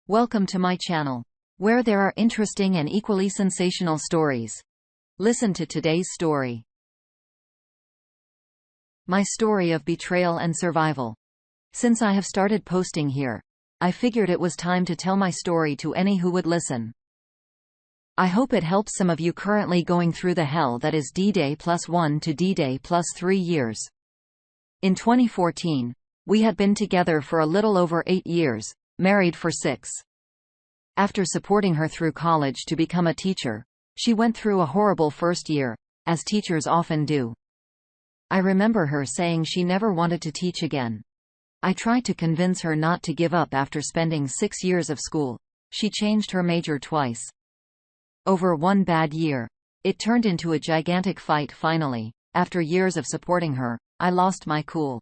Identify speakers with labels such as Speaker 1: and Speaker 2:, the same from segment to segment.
Speaker 1: Welcome to my channel, where there are interesting and equally sensational stories. Listen to today's story. My story of betrayal and survival. Since I have started posting here, I figured it was time to tell my story to any who would listen. I hope it helps some of you currently going through the hell that is D-Day +1 to D-Day +3 years. In 2014, we had been together for a little over 8 years, married for 6. After supporting her through college to become a teacher, she went through a horrible first year, as teachers often do. I remember her saying she never wanted to teach again. I tried to convince her not to give up after spending 6 years of school. She changed her major twice. Over one bad year, it turned into a gigantic fight finally. After years of supporting her, I lost my cool.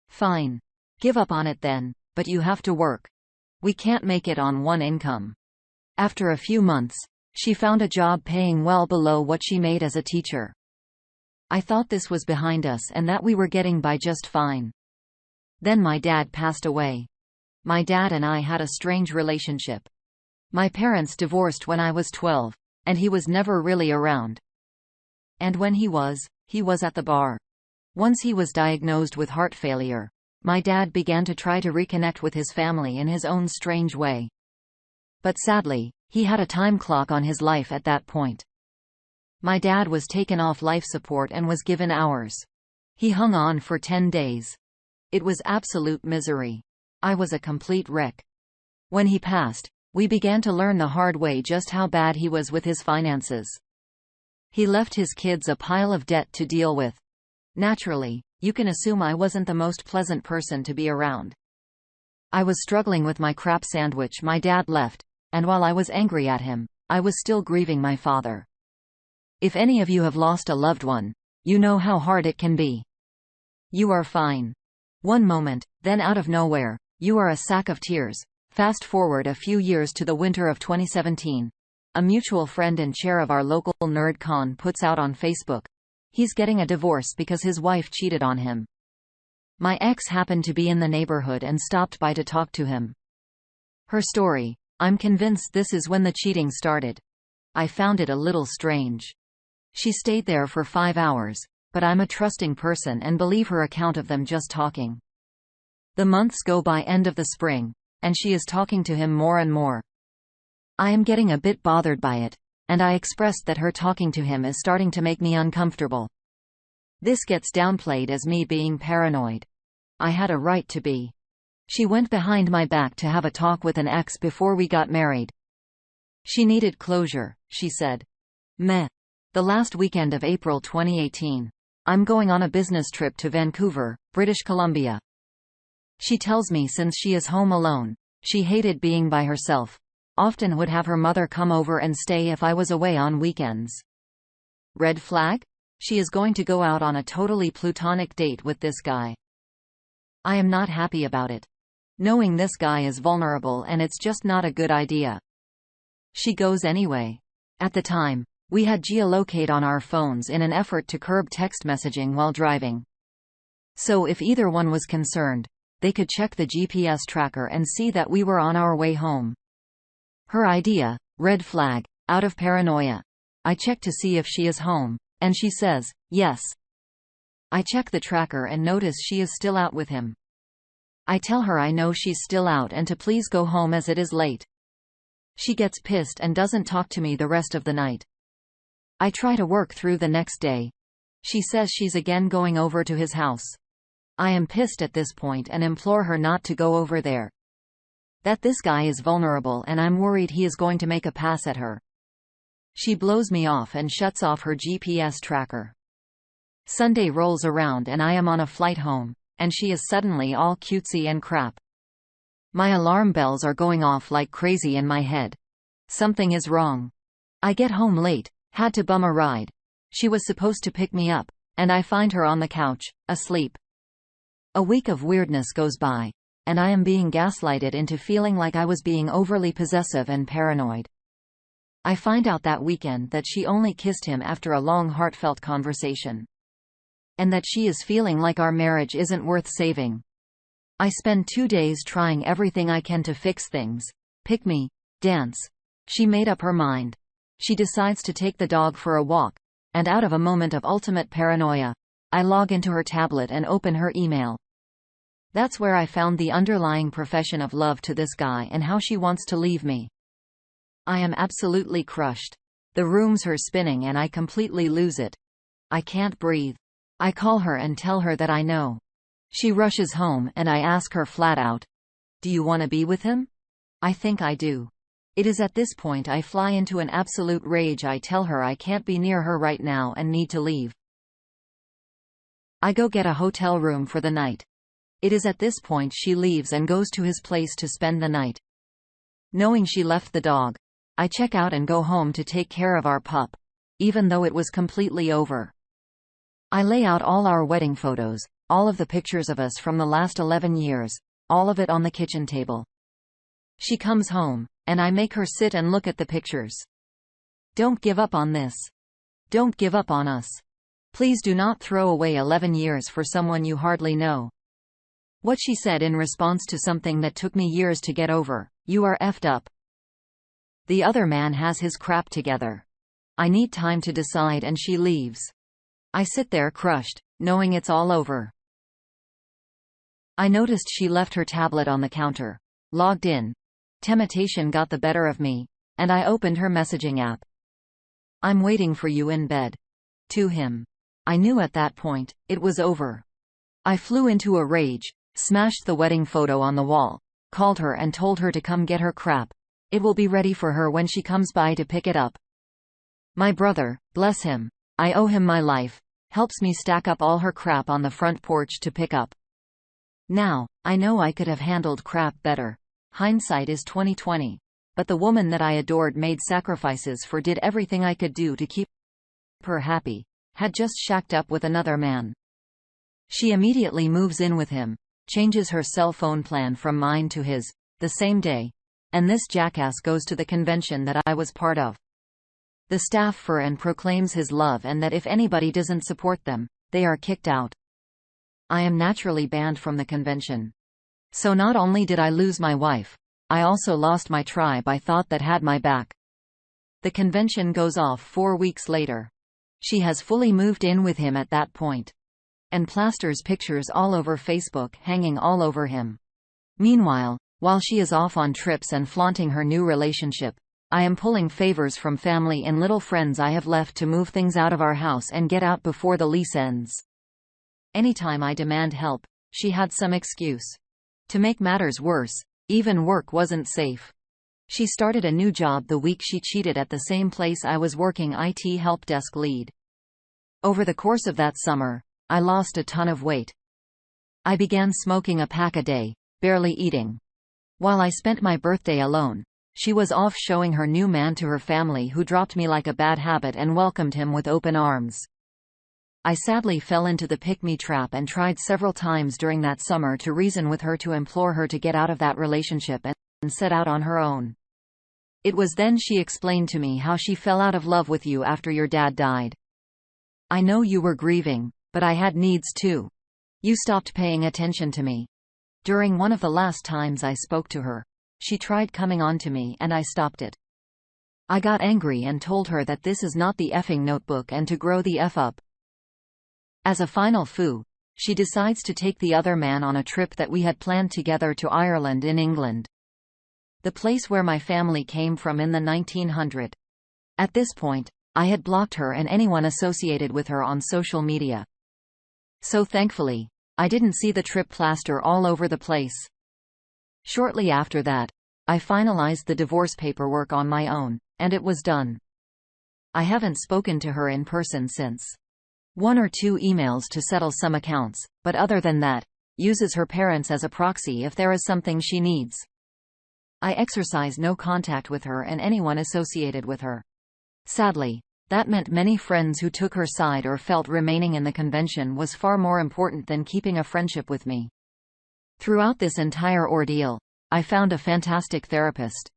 Speaker 1: Fine. Give up on it then, but you have to work. We can't make it on one income. After a few months, she found a job paying well below what she made as a teacher. I thought this was behind us and that we were getting by just fine. Then my dad passed away. My dad and I had a strange relationship. My parents divorced when I was 12, and he was never really around. And when he was at the bar. Once he was diagnosed with heart failure, my dad began to try to reconnect with his family in his own strange way. But sadly, he had a time clock on his life at that point. My dad was taken off life support and was given hours. He hung on for 10 days. It was absolute misery. I was a complete wreck. When he passed, we began to learn the hard way just how bad he was with his finances. He left his kids a pile of debt to deal with. Naturally, you can assume I wasn't the most pleasant person to be around. I was struggling with my crap sandwich my dad left, and while I was angry at him, I was still grieving my father. If any of you have lost a loved one, you know how hard it can be. You are fine. One moment, then out of nowhere, you are a sack of tears. Fast forward a few years to the winter of 2017. A mutual friend and chair of our local nerd con puts out on Facebook, he's getting a divorce because his wife cheated on him. My ex happened to be in the neighborhood and stopped by to talk to him. Her story: I'm convinced this is when the cheating started. I found it a little strange. She stayed there for 5 hours, but I'm a trusting person and believe her account of them just talking. The months go by end of the spring, and she is talking to him more and more. I am getting a bit bothered by it, and I expressed that her talking to him is starting to make me uncomfortable. This gets downplayed as me being paranoid. I had a right to be. She went behind my back to have a talk with an ex before we got married. She needed closure, she said. Meh. The last weekend of April 2018. I'm going on a business trip to Vancouver, British Columbia. She tells me since she is home alone, she hated being by herself. Often would have her mother come over and stay if I was away on weekends. Red flag? She is going to go out on a totally platonic date with this guy. I am not happy about it. Knowing this guy is vulnerable and it's just not a good idea. She goes anyway. At the time, we had geolocate on our phones in an effort to curb text messaging while driving. So if either one was concerned, they could check the GPS tracker and see that we were on our way home. Her idea, red flag, out of paranoia. I check to see if she is home, and she says, yes. I check the tracker and notice she is still out with him. I tell her I know she's still out and to please go home as it is late. She gets pissed and doesn't talk to me the rest of the night. I try to work through the next day. She says she's again going over to his house. I am pissed at this point and implore her not to go over there. That this guy is vulnerable and I'm worried he is going to make a pass at her. She blows me off and shuts off her GPS tracker. Sunday rolls around and I am on a flight home, and she is suddenly all cutesy and crap. My alarm bells are going off like crazy in my head. Something is wrong. I get home late, had to bum a ride. She was supposed to pick me up, and I find her on the couch, asleep. A week of weirdness goes by, and I am being gaslighted into feeling like I was being overly possessive and paranoid. I find out that weekend that she only kissed him after a long heartfelt conversation. And that she is feeling like our marriage isn't worth saving. I spend 2 days trying everything I can to fix things, Pick me. Dance. She made up her mind. She decides to take the dog for a walk, and out of a moment of ultimate paranoia, I log into her tablet and open her email. That's where I found the underlying profession of love to this guy and how she wants to leave me. I am absolutely crushed. The room's her spinning and I completely lose it. I can't breathe. I call her and tell her that I know. She rushes home and I ask her flat out, "Do you want to be with him?" I think I do. It is at this point I fly into an absolute rage. I tell her I can't be near her right now and need to leave. I go get a hotel room for the night. It is at this point she leaves and goes to his place to spend the night. Knowing she left the dog, I check out and go home to take care of our pup, even though it was completely over. I lay out all our wedding photos, all of the pictures of us from the last 11 years, all of it on the kitchen table. She comes home, and I make her sit and look at the pictures. Don't give up on this. Don't give up on us. Please do not throw away 11 years for someone you hardly know. What she said in response to something that took me years to get over: "You are effed up. The other man has his crap together. I need time to decide," and she leaves. I sit there crushed, knowing it's all over. I noticed she left her tablet on the counter. Logged in. Temptation got the better of me, and I opened her messaging app. "I'm waiting for you in bed." To him. I knew at that point, it was over. I flew into a rage, smashed the wedding photo on the wall, called her and told her to come get her crap. It will be ready for her when she comes by to pick it up. My brother, bless him, I owe him my life, helps me stack up all her crap on the front porch to pick up. Now, I know I could have handled crap better. Hindsight is 20/20. But the woman that I adored made sacrifices for, did everything I could do to keep her happy, had just shacked up with another man. She immediately moves in with him, changes her cell phone plan from mine to his, the same day, and this jackass goes to the convention that I was part of. The staff for and proclaims his love, and that if anybody doesn't support them, they are kicked out. I am naturally banned from the convention. So not only did I lose my wife, I also lost my tribe I thought that had my back. The convention goes off 4 weeks later. She has fully moved in with him at that point, and plasters pictures all over Facebook, hanging all over him. Meanwhile, while she is off on trips and flaunting her new relationship, I am pulling favors from family and little friends I have left to move things out of our house and get out before the lease ends. Anytime I demand help, she had some excuse. To make matters worse, even work wasn't safe. She started a new job the week she cheated at the same place I was working IT help desk lead. Over the course of that summer, I lost a ton of weight. I began smoking a pack a day, barely eating. While I spent my birthday alone, she was off showing her new man to her family, who dropped me like a bad habit and welcomed him with open arms. I sadly fell into the pick-me trap and tried several times during that summer to reason with her, to implore her to get out of that relationship and set out on her own. It was then she explained to me how she fell out of love with you after your dad died. "I know you were grieving, but I had needs too. You stopped paying attention to me." During one of the last times I spoke to her, she tried coming on to me and I stopped it. I got angry and told her that this is not the effing Notebook and to grow the F up. As a final foo, she decides to take the other man on a trip that we had planned together to Ireland in England, the place where my family came from in the 1900s. At this point, I had blocked her and anyone associated with her on social media. So thankfully, I didn't see the trip plaster all over the place. Shortly after that, I finalized the divorce paperwork on my own, and it was done. I haven't spoken to her in person since. 1 or 2 emails to settle some accounts, but other than that, uses her parents as a proxy if there is something she needs. I exercise no contact with her and anyone associated with her. Sadly, that meant many friends who took her side or felt remaining in the convention was far more important than keeping a friendship with me. Throughout this entire ordeal, I found a fantastic therapist.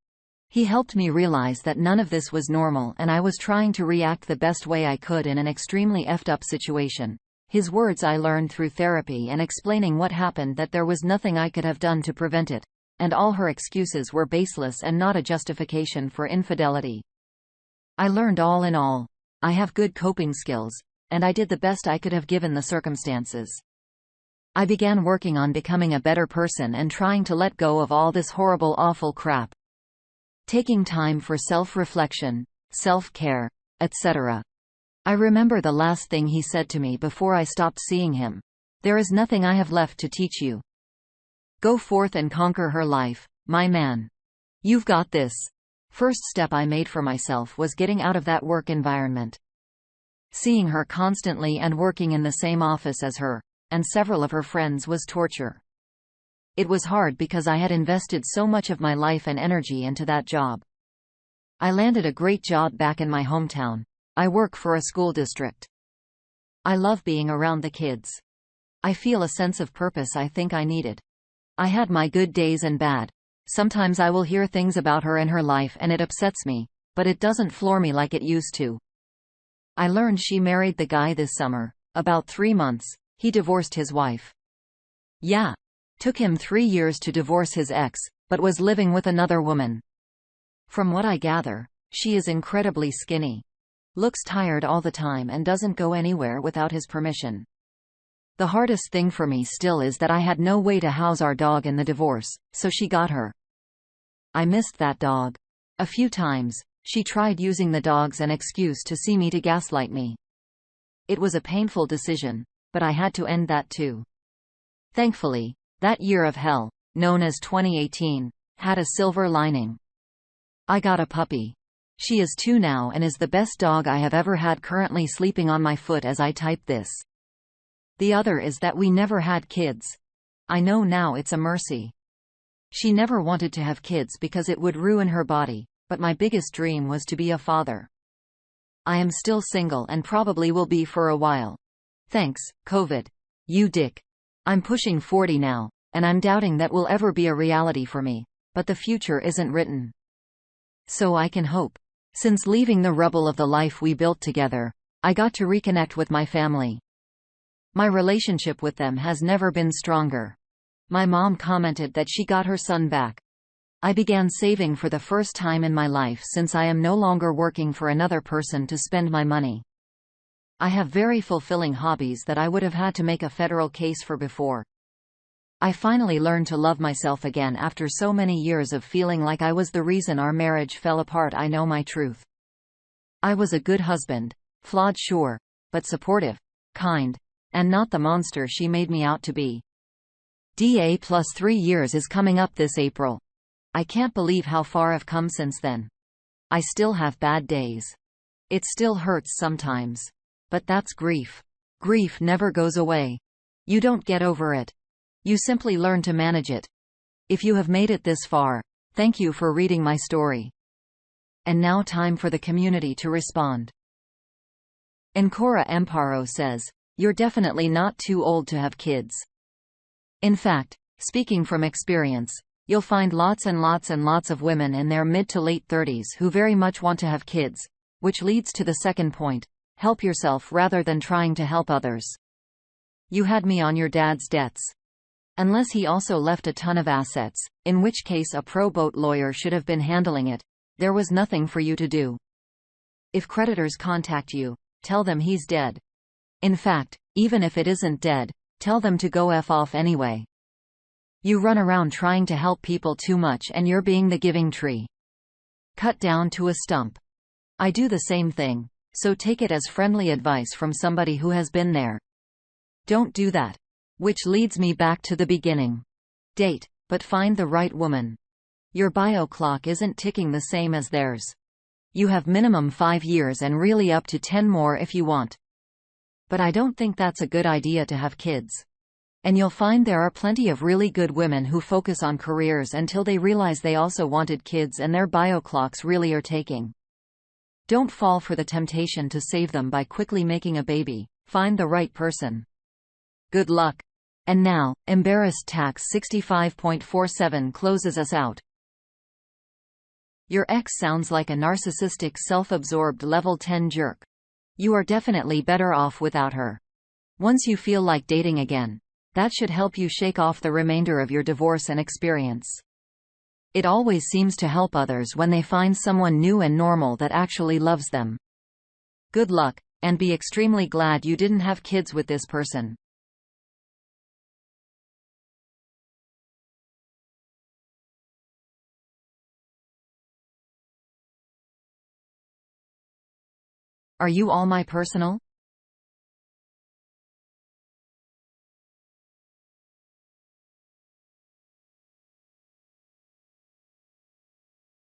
Speaker 1: He helped me realize that none of this was normal and I was trying to react the best way I could in an extremely effed up situation. His words I learned through therapy and explaining what happened, that there was nothing I could have done to prevent it. and all her excuses were baseless and not a justification for infidelity. I learned all in all. I have good coping skills, and I did the best I could have given the circumstances. I began working on becoming a better person and trying to let go of all this horrible, awful crap. Taking time for self-reflection, self-care, etc. I remember the last thing he said to me before I stopped seeing him. "There is nothing I have left to teach you. Go forth and conquer her life, my man. You've got this." First step I made for myself was getting out of that work environment. Seeing her constantly and working in the same office as her, and several of her friends, was torture. It was hard because I had invested so much of my life and energy into that job. I landed a great job back in my hometown. I work for a school district. I love being around the kids. I feel a sense of purpose I think I needed. I had my good days and bad. Sometimes I will hear things about her and her life and it upsets me, but it doesn't floor me like it used to. I learned she married the guy this summer. About 3 months, he divorced his wife. Yeah. Took him 3 years to divorce his ex, but was living with another woman. From what I gather, she is incredibly skinny. Looks tired all the time and doesn't go anywhere without his permission. The hardest thing for me still is that I had no way to house our dog in the divorce, so she got her. I missed that dog. A few times, she tried using the dog as an excuse to see me to gaslight me. It was a painful decision, but I had to end that too. Thankfully, that year of hell, known as 2018, had a silver lining. I got a puppy. She is 2 now and is the best dog I have ever had, currently sleeping on my foot as I type this. The other is that we never had kids. I know now it's a mercy. She never wanted to have kids because it would ruin her body, but my biggest dream was to be a father. I am still single and probably will be for a while. Thanks, COVID. You dick. I'm pushing 40 now, and I'm doubting that will ever be a reality for me, but the future isn't written. So I can hope. Since leaving the rubble of the life we built together, I got to reconnect with my family. My relationship with them has never been stronger. My mom commented that she got her son back. I began saving for the first time in my life since I am no longer working for another person to spend my money. I have very fulfilling hobbies that I would have had to make a federal case for before. I finally learned to love myself again after so many years of feeling like I was the reason our marriage fell apart. I know my truth. I was a good husband, flawed sure, but supportive, kind, and not the monster she made me out to be. DA plus 3 years is coming up this April. I can't believe how far I've come since then. I still have bad days. It still hurts sometimes. But that's grief. Grief never goes away. You don't get over it. You simply learn to manage it. If you have made it this far, thank you for reading my story. And now time for the community to respond. Encora Emparo says, "You're definitely not too old to have kids." In fact, speaking from experience, you'll find lots and lots and lots of women in their mid to late 30s who very much want to have kids, which leads to the second point. Help yourself rather than trying to help others. You had me on your dad's debts. Unless he also left a ton of assets, in which case a pro boat lawyer should have been handling it, there was nothing for you to do. If creditors contact you, tell them he's dead. In fact, even if it isn't dead, tell them to go F off anyway. You run around trying to help people too much and you're being the giving tree. Cut down to a stump. I do the same thing. So take it as friendly advice from somebody who has been there. Don't do that. Which leads me back to the beginning. Date, but find the right woman. Your bio clock isn't ticking the same as theirs. You have minimum 5 years and really up to 10 more if you want. But I don't think that's a good idea to have kids. And you'll find there are plenty of really good women who focus on careers until they realize they also wanted kids and their bio clocks really are taking. Don't fall for the temptation to save them by quickly making a baby. Find the right person. Good luck. And now, Embarrassed Tax 65.47 closes us out. Your ex sounds like a narcissistic, self-absorbed level 10 jerk. You are definitely better off without her. Once you feel like dating again, that should help you shake off the remainder of your divorce and experience. It always seems to help others when they find someone new and normal that actually loves them. Good luck, and be extremely glad you didn't have kids with this person. Are you all my personal?